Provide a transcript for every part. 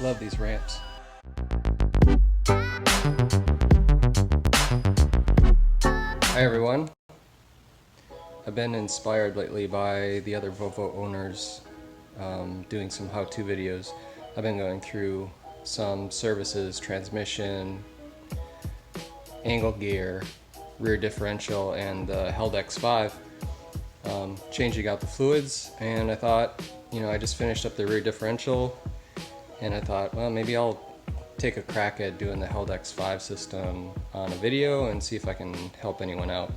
Love these ramps. Hi everyone. I've been inspired lately by the other Volvo owners doing some how-to videos. I've been going through some services, transmission, angle gear, rear differential, and the Haldex 5, changing out the fluids. And I thought, I just finished up the rear differential, and I thought, well, maybe I'll take a crack at doing the Haldex 5 system on a video and see if I can help anyone out.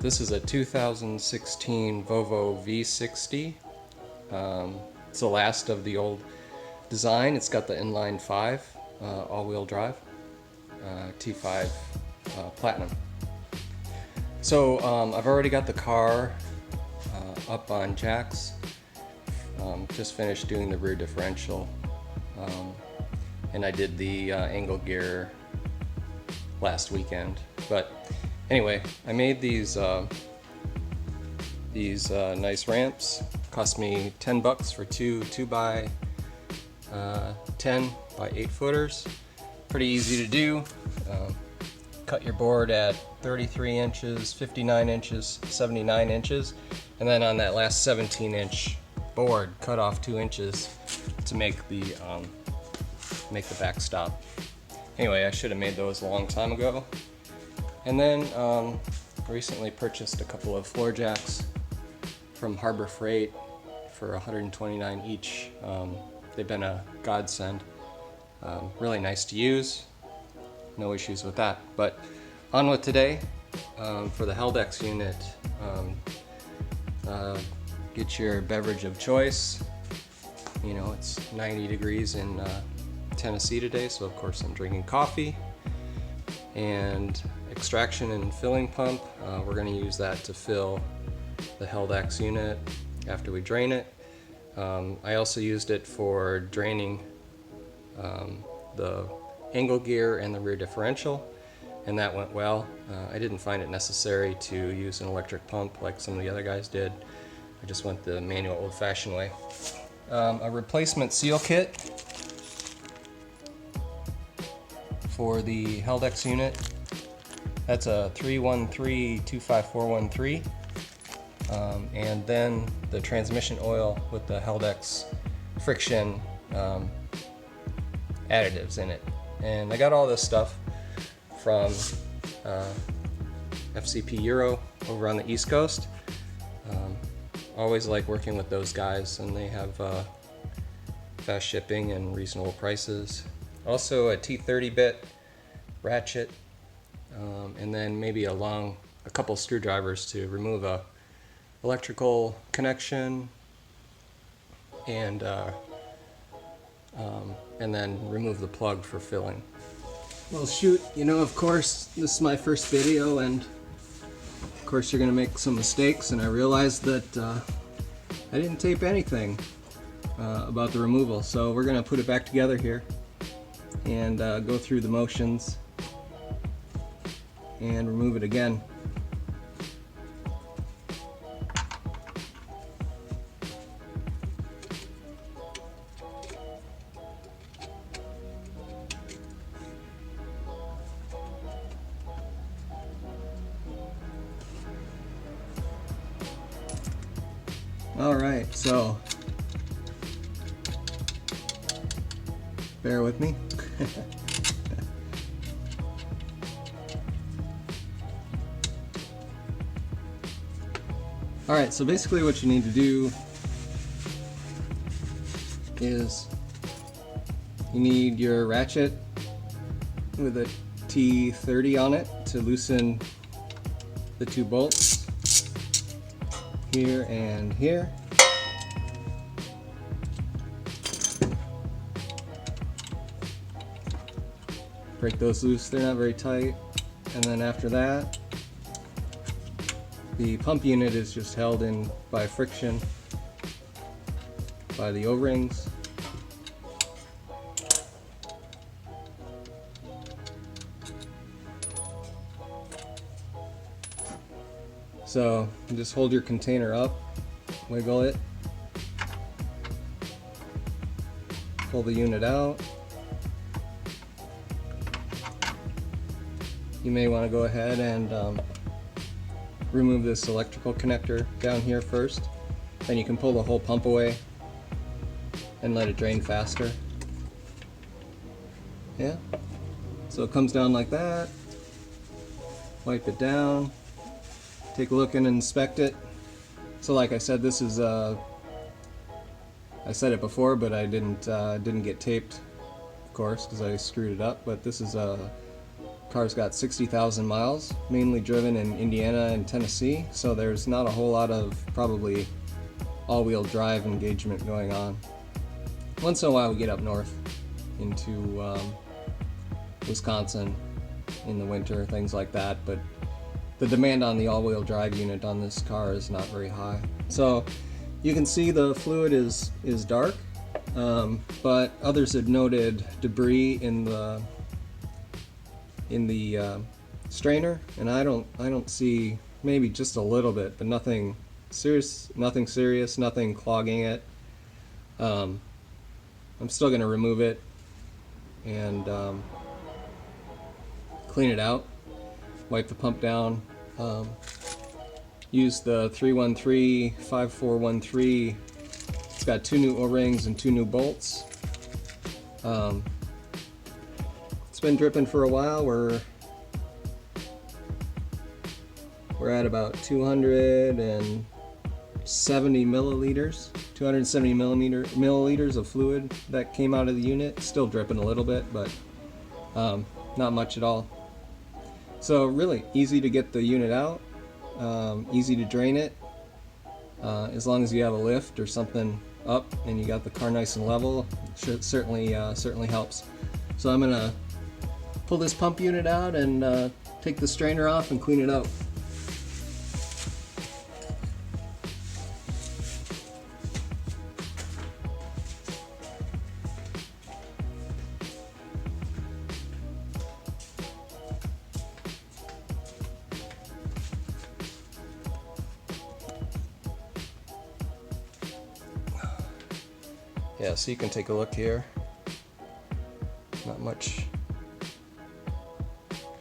This is a 2016 Volvo V60. It's the last of the old design. It's got the inline 5 all-wheel drive, T5 Platinum. So I've already got the car up on jacks. Just finished doing the rear differential, and I did the angle gear last weekend. But anyway, I made these nice ramps. Cost me $10 for two 2x10 by 8 footers. Pretty easy to do. Cut your board at 33 inches, 59 inches, 79 inches, and then on that last 17-inch board, cut off 2 inches to make the backstop. Anyway, I should have made those a long time ago. And then recently purchased a couple of floor jacks from Harbor Freight for $129 each. They've been a godsend. Really nice to use. No issues with that. But on with today. For the Haldex unit, get your beverage of choice. It's 90 degrees in Tennessee today, so of course I'm drinking coffee. And extraction and filling pump, we're going to use that to fill the Haldex unit after we drain it. I also used it for draining the angle gear and the rear differential, and that went well. I didn't find it necessary to use an electric pump like some of the other guys did. I just went the manual old-fashioned way. A replacement seal kit for the Haldex unit. That's a 313-25413. And then the transmission oil with the Haldex friction additives in it. And I got all this stuff from FCP Euro over on the East Coast. Always like working with those guys, and they have fast shipping and reasonable prices. Also a T30 bit ratchet, and then maybe a couple screwdrivers to remove a electrical connection, and then remove the plug for filling. Well, shoot, of course, this is my first video, and of course you're gonna make some mistakes, and I realized that I didn't tape anything about the removal, so we're gonna put it back together here and go through the motions and remove it again. Alright, so bear with me. Alright, so basically what you need to do is you need your ratchet with a T30 on it to loosen the two bolts here and here. Break those loose, they're not very tight. And then after that, the pump unit is just held in by friction by the O-rings. So just hold your container up, wiggle it, pull the unit out. You may want to go ahead and remove this electrical connector down here first. Then you can pull the whole pump away and let it drain faster. Yeah. So it comes down like that. Wipe it down. Take a look and inspect it. So like I said, this is I said it before, but I didn't get taped, of course, because I screwed it up. But this is car's got 60,000 miles, mainly driven in Indiana and Tennessee. So there's not a whole lot of probably all-wheel drive engagement going on. Once in a while we get up north into Wisconsin in the winter, things like that, but the demand on the all-wheel drive unit on this car is not very high. So you can see the fluid is dark, but others have noted debris in the strainer, and I don't see, maybe just a little bit, but nothing serious, nothing clogging it. I'm still going to remove it and clean it out, wipe the pump down, use the 313-5413. It's got 2 new O-rings and 2 new bolts. It's been dripping for a while. We're at about 270 milliliters, 270 milliliters of fluid that came out of the unit. Still dripping a little bit, but not much at all. So really easy to get the unit out, easy to drain it, as long as you have a lift or something up and you got the car nice and level. It certainly helps. So I'm gonna pull this pump unit out and take the strainer off and clean it out. Yeah, so you can take a look here. Not much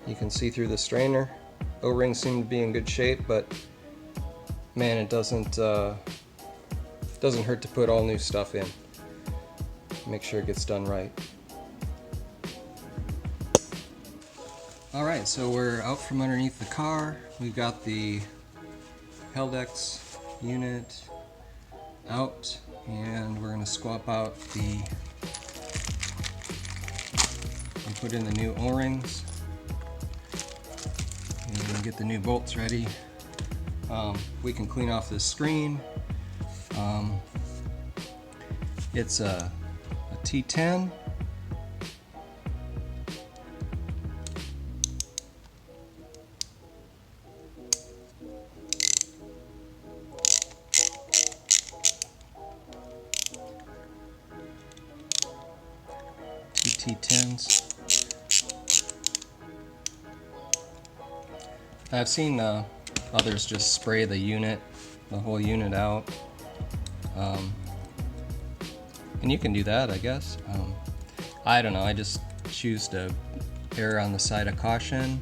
you can see through the strainer. O-rings seem to be in good shape, but man, it doesn't hurt to put all new stuff in. Make sure it gets done right. Alright, so we're out from underneath the car. We've got the Haldex unit out, and we're going to swap out and put in the new O-rings and get the new bolts ready. We can clean off this screen. It's a T10. T10s. I've seen others just spray the whole unit out, and you can do that, I guess. I don't know, I just choose to err on the side of caution.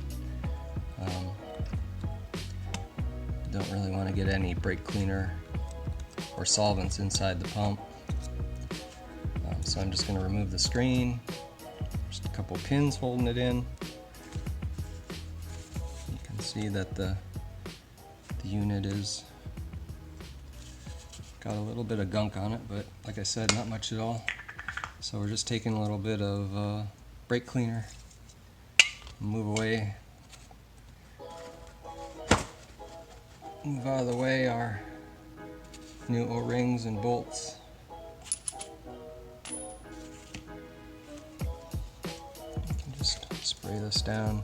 Don't really want to get any brake cleaner or solvents inside the pump. So I'm just going to remove the screen. Just a couple pins holding it in. You can see that the unit is got a little bit of gunk on it, but like I said, not much at all. So we're just taking a little bit of brake cleaner, move out of the way our new O-rings and bolts. Just spray this down.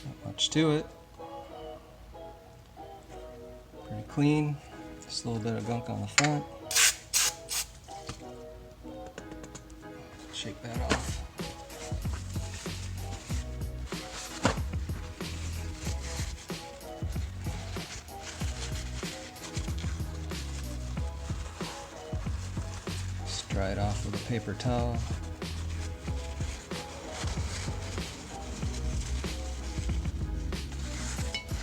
Not much to it. Pretty clean. Just a little bit of gunk on the front. Shake that off. Just dry it off with a paper towel.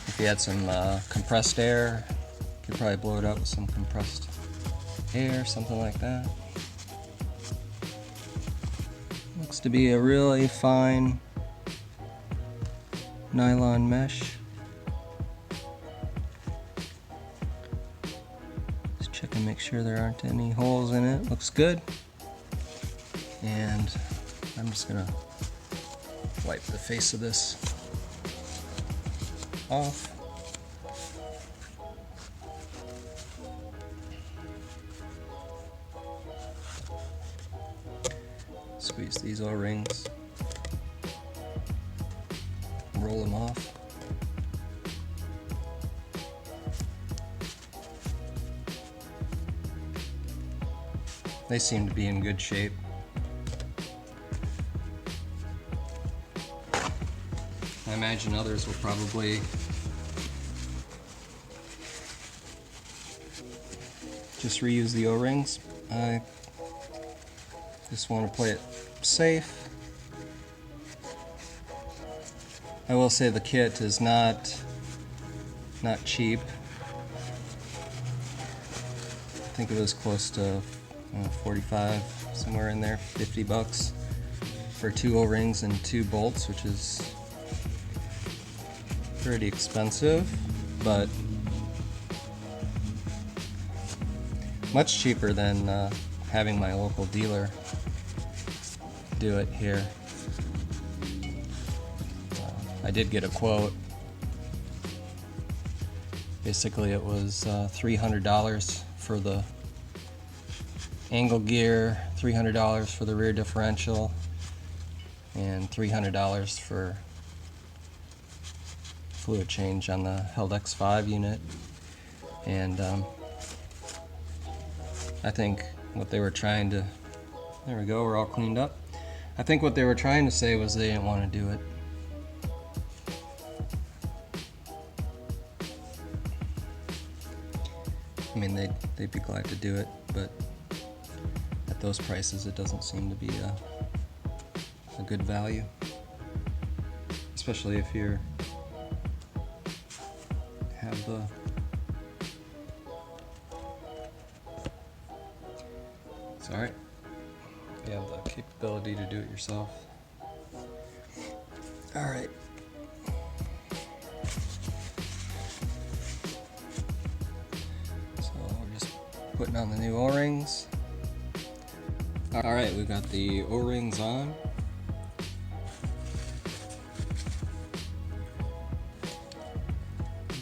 If you had some compressed air, you could probably blow it out with some compressed air, something like that. Looks to be a really fine nylon mesh. Just check and make sure there aren't any holes in it. Looks good. And I'm just gonna wipe the face of this off. Squeeze these O-rings, roll them off. They seem to be in good shape. I imagine others will probably just reuse the O-rings. I just want to play it safe. I will say the kit is not cheap. I think it was close to 45, somewhere in there, 50 bucks for 2 O-rings and 2 bolts, which is pretty expensive, but much cheaper than having my local dealer do it here. I did get a quote. Basically it was $300 for the angle gear, $300 for the rear differential, and $300 for fluid change on the Haldex 5 unit. And I think what they were trying to, there we go, we're all cleaned up. I think what they were trying to say was they didn't want to do it. I mean, they'd be glad to do it, but at those prices it doesn't seem to be a good value. Especially if you have the it's alright. You have the capability to do it yourself. Alright. So we're just putting on the new O-rings. Alright, we've got the O-rings on.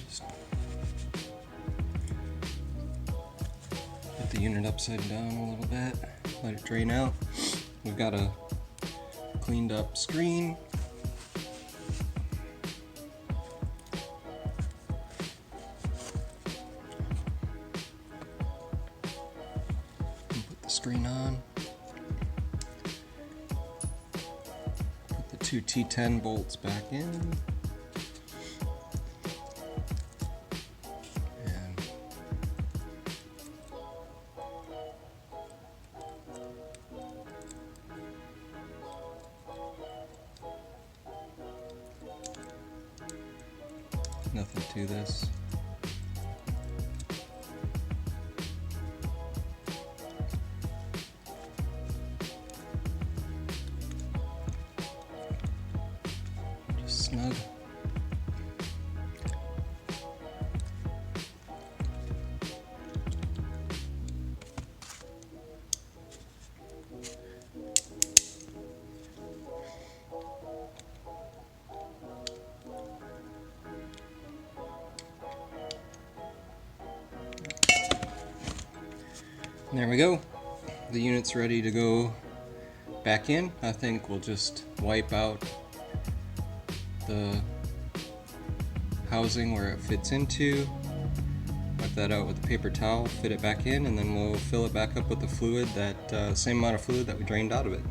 Just put the unit upside down a little bit. Let it drain out. We've got a cleaned up screen. Put the screen on. Put the 2 T10 bolts back in. Nothing to this. Just snug. There we go. The unit's ready to go back in. I think we'll just wipe out the housing where it fits into, wipe that out with a paper towel, fit it back in, and then we'll fill it back up with the fluid, that same amount of fluid that we drained out of it.